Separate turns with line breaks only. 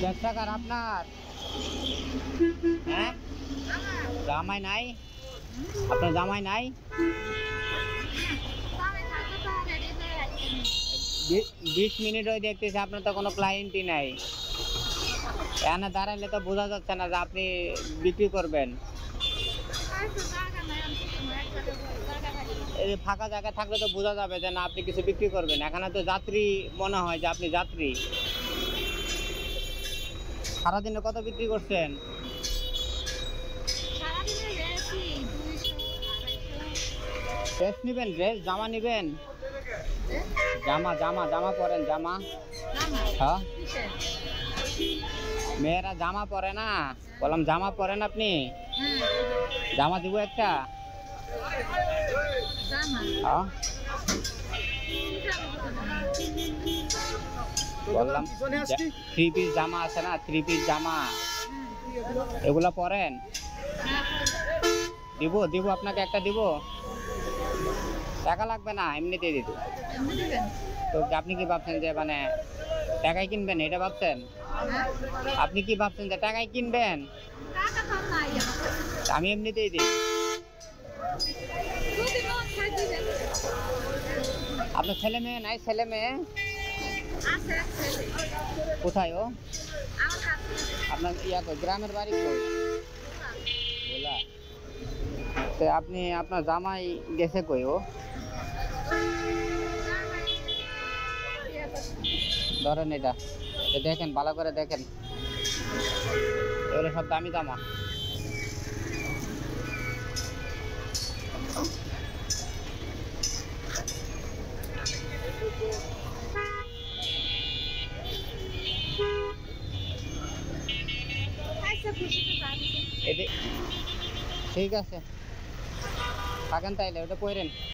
ব্যবসা কার আপনার? হ্যাঁ, জামাই নাই? আপনার জামাই নাই? 20 মিনিট ওই দেখতেছি আপনার তো কোনো ক্লায়েন্টই নাই। এখানে দাঁড়াইলে তো বোঝা যাচ্ছে না যে আপনি বিক্রি করবেন। এই যে ফাঁকা জায়গা থাকলে তো বোঝা যাবে যে না আপনি কিছু বিক্রি করবেন। এখানে তো যাত্রী মনে হয় যে আপনি যাত্রী। সারাদিনে কত বিক্রি করছেন? ড্রেস নিবেন? ড্রেস জামা নিবেন? জামা জামা জামা পরেন জামা? হ্যাঁ, মেয়েরা জামা পরে না? বললাম জামা পরেন আপনি? জামা দিব একটা? হ্যাঁ, বললাম 3 পিস জামা আছে না, 3 পিস জামা এগুলা পরেন? দিব দিব আপনাকে একটা দিব? টাকা লাগবে না, এমনিতেই দিত। তো আপনি কি ভাবছেন যে মানে টাকায় কিনবেন এটা ভাবছেন? আপনি কি ভাবছেন যে টাকায় কিনবেন? আমি এমনিতেই দিই। আপনার ছেলে মেয়ে নাই? ছেলে মেয়ে কোথায়? ও আপনার গ্রামের বাড়ি কই? বলা। তো আপনি আপনার জামাই গেছে কই? ও ধরেন এটা দেখেন, ভালো করে দেখেন, এগুলো সব দামি জামা। ঠিক আছে, থাকেন তাইলে ওটা পরেন।